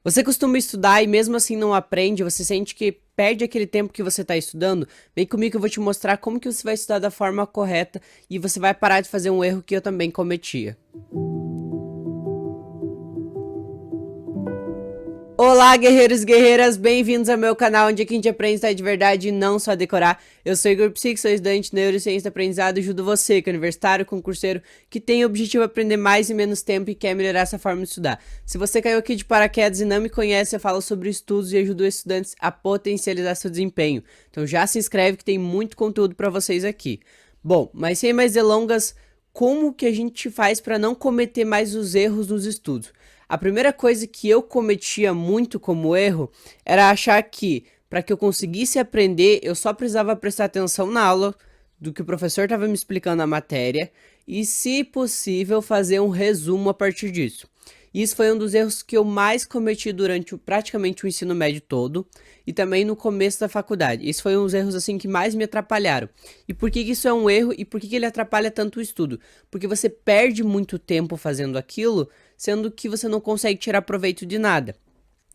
Você costuma estudar e mesmo assim não aprende, você sente que perde aquele tempo que você está estudando? Vem comigo que eu vou te mostrar como que você vai estudar da forma correta e você vai parar de fazer um erro que eu também cometia. Olá, guerreiros e guerreiras, bem-vindos ao meu canal, onde aqui a gente aprende a estudar de verdade e não só decorar. Eu sou Igor Psique, sou estudante de Neurociência do Aprendizado e ajudo você, que é universitário, concurseiro, que tem o objetivo de aprender mais em menos tempo e quer melhorar essa forma de estudar. Se você caiu aqui de paraquedas e não me conhece, eu falo sobre estudos e ajudo estudantes a potencializar seu desempenho. Então já se inscreve que tem muito conteúdo para vocês aqui. Bom, mas sem mais delongas, como que a gente faz para não cometer mais os erros nos estudos? A primeira coisa que eu cometia muito como erro era achar que, para que eu conseguisse aprender, eu só precisava prestar atenção na aula do que o professor estava me explicando a matéria e, se possível, fazer um resumo a partir disso. Isso foi um dos erros que eu mais cometi durante praticamente o ensino médio todo e também no começo da faculdade. Isso foi um dos erros assim que mais me atrapalharam. E por que isso é um erro e por que ele atrapalha tanto o estudo? Porque você perde muito tempo fazendo aquilo, sendo que você não consegue tirar proveito de nada.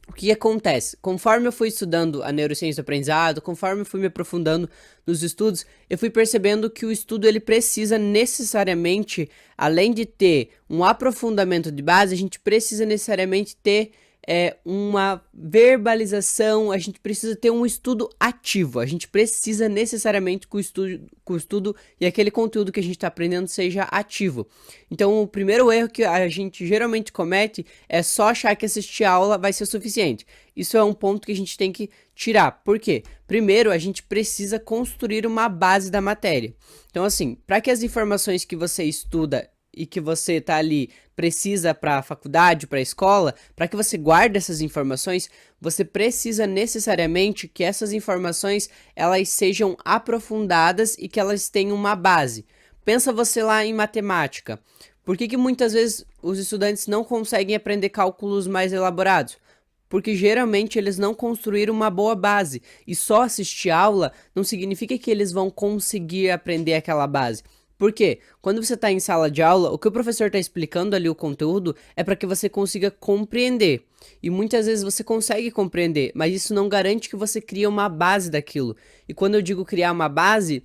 O que acontece? Conforme eu fui estudando a neurociência do aprendizado, conforme eu fui me aprofundando nos estudos, eu fui percebendo que o estudo ele precisa necessariamente, além de ter um aprofundamento de base, a gente precisa necessariamente ter uma verbalização, a gente precisa ter um estudo ativo, a gente precisa necessariamente que o estudo e aquele conteúdo que a gente está aprendendo seja ativo. Então, o primeiro erro que a gente geralmente comete é só achar que assistir a aula vai ser suficiente. Isso é um ponto que a gente tem que tirar. Por quê? Primeiro, a gente precisa construir uma base da matéria. Então, assim, para que as informações que você estuda e que você está ali precisa para a faculdade, para a escola, para que você guarde essas informações, você precisa necessariamente que essas informações elas sejam aprofundadas e que elas tenham uma base. Pensa você lá em matemática. Por que muitas vezes os estudantes não conseguem aprender cálculos mais elaborados? Porque geralmente eles não construíram uma boa base. E só assistir aula não significa que eles vão conseguir aprender aquela base. Por quê? Quando você está em sala de aula, o que o professor está explicando ali o conteúdo é para que você consiga compreender. E muitas vezes você consegue compreender, mas isso não garante que você crie uma base daquilo. E quando eu digo criar uma base,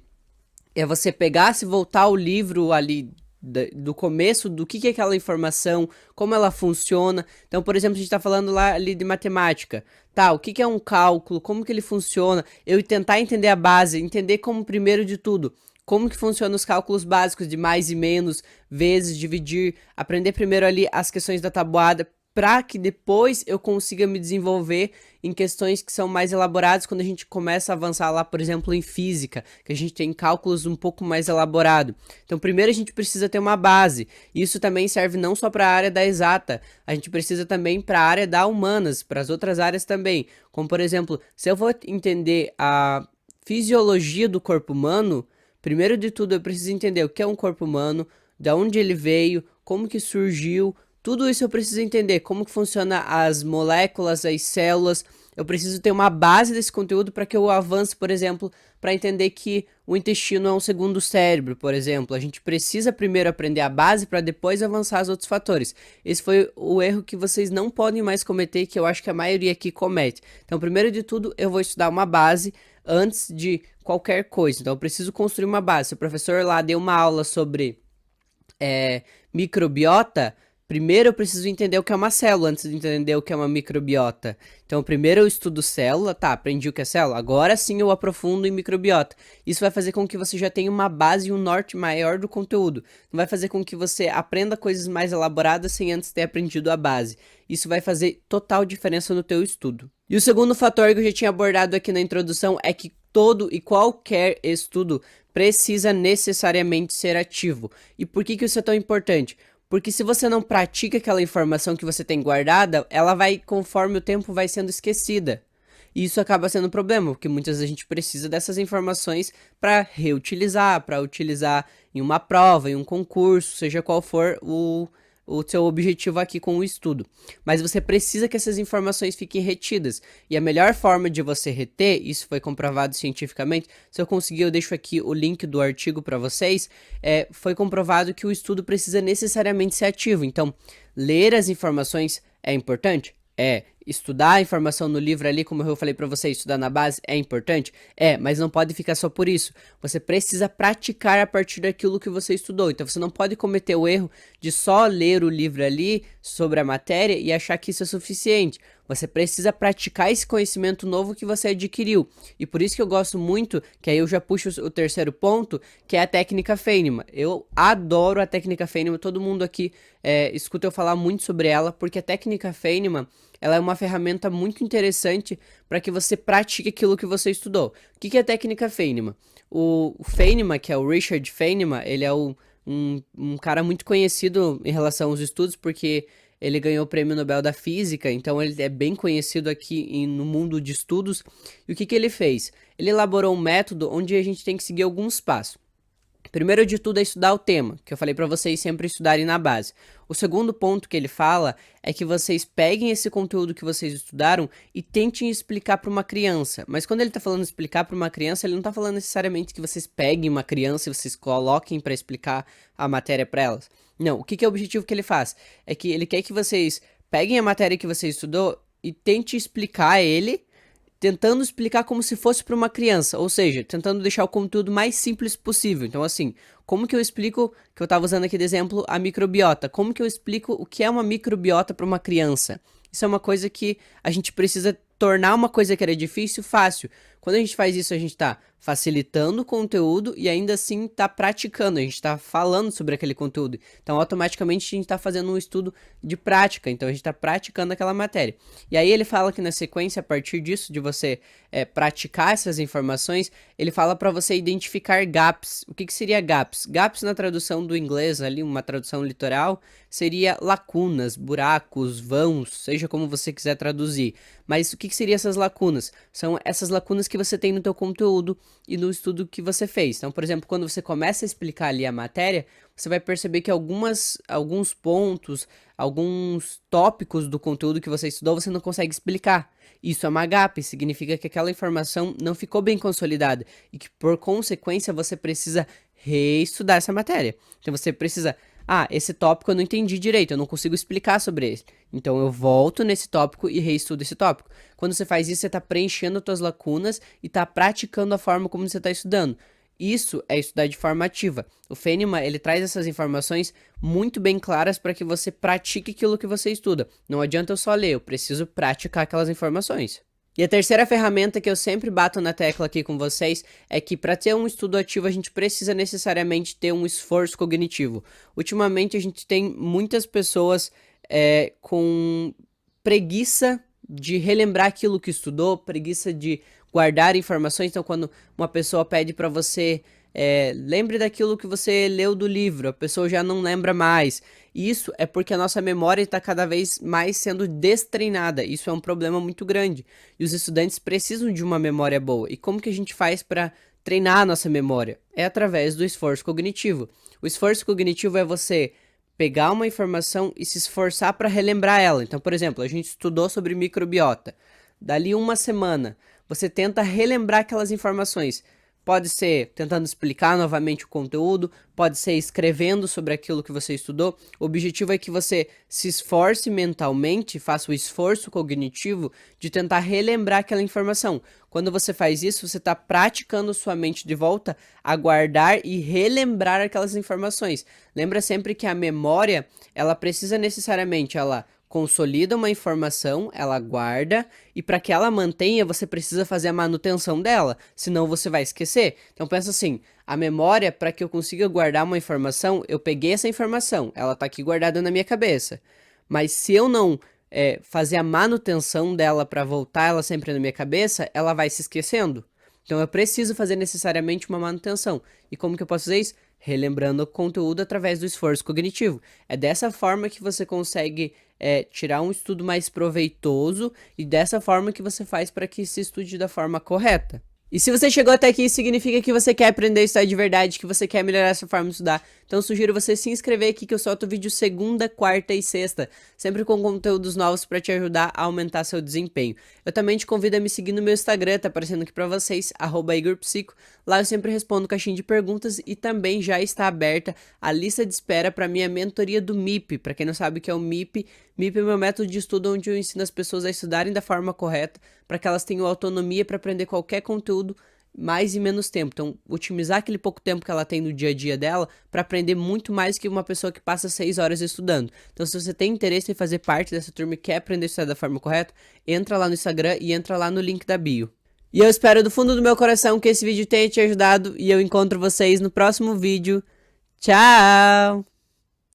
é você pegar, se voltar ao livro ali do começo, do que é aquela informação, como ela funciona. Então, por exemplo, a gente está falando lá ali de matemática. Tá, o que é um cálculo, como que ele funciona, eu tentar entender a base, entender como primeiro de tudo, como que funcionam os cálculos básicos de mais e menos, vezes, dividir, aprender primeiro ali as questões da tabuada, para que depois eu consiga me desenvolver em questões que são mais elaboradas quando a gente começa a avançar lá, por exemplo, em física, que a gente tem cálculos um pouco mais elaborado. Então, primeiro a gente precisa ter uma base. Isso também serve não só para a área da exata, a gente precisa também para a área da humanas, para as outras áreas também. Como, por exemplo, se eu vou entender a fisiologia do corpo humano, primeiro de tudo eu preciso entender o que é um corpo humano, de onde ele veio, como que surgiu. Tudo isso eu preciso entender, como que funciona as moléculas, as células. Eu preciso ter uma base desse conteúdo para que eu avance, por exemplo, para entender que o intestino é um segundo cérebro, por exemplo. A gente precisa primeiro aprender a base para depois avançar os outros fatores. Esse foi o erro que vocês não podem mais cometer, que eu acho que a maioria aqui comete. Então, primeiro de tudo, eu vou estudar uma base antes de qualquer coisa. Então, eu preciso construir uma base. Se o professor lá deu uma aula sobre microbiota, primeiro eu preciso entender o que é uma célula antes de entender o que é uma microbiota. Então, primeiro eu estudo célula, tá, aprendi o que é célula, agora sim eu aprofundo em microbiota. Isso vai fazer com que você já tenha uma base e um norte maior do conteúdo. Não vai fazer com que você aprenda coisas mais elaboradas sem antes ter aprendido a base. Isso vai fazer total diferença no teu estudo. E o segundo fator que eu já tinha abordado aqui na introdução é que todo e qualquer estudo precisa necessariamente ser ativo. E por que isso é tão importante? Porque se você não pratica aquela informação que você tem guardada, ela vai, conforme o tempo vai sendo esquecida. E isso acaba sendo um problema, porque muitas vezes a gente precisa dessas informações para reutilizar, para utilizar em uma prova, em um concurso, seja qual for o seu objetivo aqui com o estudo. Mas você precisa que essas informações fiquem retidas. E a melhor forma de você reter, isso foi comprovado cientificamente, se eu conseguir eu deixo aqui o link do artigo para vocês, foi comprovado que o estudo precisa necessariamente ser ativo. Então, ler as informações é importante? estudar a informação no livro ali, como eu falei pra você, estudar na base é importante? É, mas não pode ficar só por isso. Você precisa praticar a partir daquilo que você estudou. Então você não pode cometer o erro de só ler o livro ali sobre a matéria e achar que isso é suficiente. Você precisa praticar esse conhecimento novo que você adquiriu. E por isso que eu gosto muito, que aí eu já puxo o terceiro ponto, que é a técnica Feynman. Eu adoro a técnica Feynman, todo mundo aqui escuta eu falar muito sobre ela, porque a técnica Feynman, ela é uma ferramenta muito interessante para que você pratique aquilo que você estudou. O que é a técnica Feynman? O Feynman, que é o Richard Feynman, ele é um cara muito conhecido em relação aos estudos, porque ele ganhou o Prêmio Nobel da Física, então ele é bem conhecido aqui no mundo de estudos. E o que ele fez? Ele elaborou um método onde a gente tem que seguir alguns passos. Primeiro de tudo é estudar o tema, que eu falei para vocês sempre estudarem na base. O segundo ponto que ele fala é que vocês peguem esse conteúdo que vocês estudaram e tentem explicar para uma criança. Mas quando ele está falando explicar para uma criança, ele não está falando necessariamente que vocês peguem uma criança e vocês coloquem para explicar a matéria para elas. Não, o que é o objetivo que ele faz? É que ele quer que vocês peguem a matéria que você estudou e tente explicar a ele, tentando explicar como se fosse para uma criança, ou seja, tentando deixar o conteúdo mais simples possível. Então, assim, como que eu explico, que eu estava usando aqui de exemplo, a microbiota? Como que eu explico o que é uma microbiota para uma criança? Isso é uma coisa que a gente precisa tornar uma coisa que era difícil, fácil. Quando a gente faz isso, a gente está facilitando o conteúdo e ainda assim está praticando, a gente está falando sobre aquele conteúdo. Então, automaticamente, a gente está fazendo um estudo de prática, então a gente está praticando aquela matéria. E aí ele fala que na sequência, a partir disso, de você praticar essas informações, ele fala para você identificar gaps. O que seria gaps? Gaps na tradução do inglês, ali, uma tradução literal, seria lacunas, buracos, vãos, seja como você quiser traduzir. Mas o que seriam essas lacunas? São essas lacunas que você tem no teu conteúdo e no estudo que você fez. Então, por exemplo, quando você começa a explicar ali a matéria, você vai perceber que alguns pontos, alguns tópicos do conteúdo que você estudou, você não consegue explicar. Isso é uma gap, significa que aquela informação não ficou bem consolidada e que, por consequência, você precisa reestudar essa matéria. Então, você precisa... esse tópico eu não entendi direito, eu não consigo explicar sobre ele. Então eu volto nesse tópico e reestudo esse tópico. Quando você faz isso, você está preenchendo as suas lacunas e está praticando a forma como você está estudando. Isso é estudar de forma ativa. O Feynman, ele traz essas informações muito bem claras para que você pratique aquilo que você estuda. Não adianta eu só ler, eu preciso praticar aquelas informações. E a terceira ferramenta que eu sempre bato na tecla aqui com vocês é que para ter um estudo ativo a gente precisa necessariamente ter um esforço cognitivo. Ultimamente a gente tem muitas pessoas com preguiça de relembrar aquilo que estudou, preguiça de guardar informações. Então quando uma pessoa pede para você lembre daquilo que você leu do livro, a pessoa já não lembra mais. Isso é porque a nossa memória está cada vez mais sendo destreinada. Isso é um problema muito grande. E os estudantes precisam de uma memória boa. E como que a gente faz para treinar a nossa memória? É através do esforço cognitivo. O esforço cognitivo é você pegar uma informação e se esforçar para relembrar ela. Então, por exemplo, a gente estudou sobre microbiota. Dali uma semana, você tenta relembrar aquelas informações. Pode ser tentando explicar novamente o conteúdo, pode ser escrevendo sobre aquilo que você estudou. O objetivo é que você se esforce mentalmente, faça o esforço cognitivo de tentar relembrar aquela informação. Quando você faz isso, você está praticando sua mente de volta a guardar e relembrar aquelas informações. Lembra sempre que a memória, ela precisa necessariamente, ela consolida uma informação, ela guarda, e para que ela mantenha, você precisa fazer a manutenção dela, senão você vai esquecer. Então pensa assim, a memória, para que eu consiga guardar uma informação, eu peguei essa informação, ela está aqui guardada na minha cabeça, mas se eu não fazer a manutenção dela para voltar ela sempre na minha cabeça, ela vai se esquecendo. Então eu preciso fazer necessariamente uma manutenção. E como que eu posso fazer isso? Relembrando o conteúdo através do esforço cognitivo. É dessa forma que você consegue tirar um estudo mais proveitoso e dessa forma que você faz para que se estude da forma correta. E se você chegou até aqui, significa que você quer aprender a estudar de verdade, que você quer melhorar essa forma de estudar. Então eu sugiro você se inscrever aqui que eu solto vídeo segunda, quarta e sexta, sempre com conteúdos novos para te ajudar a aumentar seu desempenho. Eu também te convido a me seguir no meu Instagram, tá aparecendo aqui para vocês, @IgorPsico. Lá eu sempre respondo caixinha de perguntas e também já está aberta a lista de espera para minha mentoria do MIP. Para quem não sabe o que é o MIP, MIP é meu método de estudo onde eu ensino as pessoas a estudarem da forma correta, para que elas tenham autonomia para aprender qualquer conteúdo mais e menos tempo. Então, otimizar aquele pouco tempo que ela tem no dia a dia dela para aprender muito mais que uma pessoa que passa 6 horas estudando. Então, se você tem interesse em fazer parte dessa turma e quer aprender a estudar da forma correta, entra lá no Instagram e entra lá no link da bio. E eu espero do fundo do meu coração que esse vídeo tenha te ajudado e eu encontro vocês no próximo vídeo. Tchau!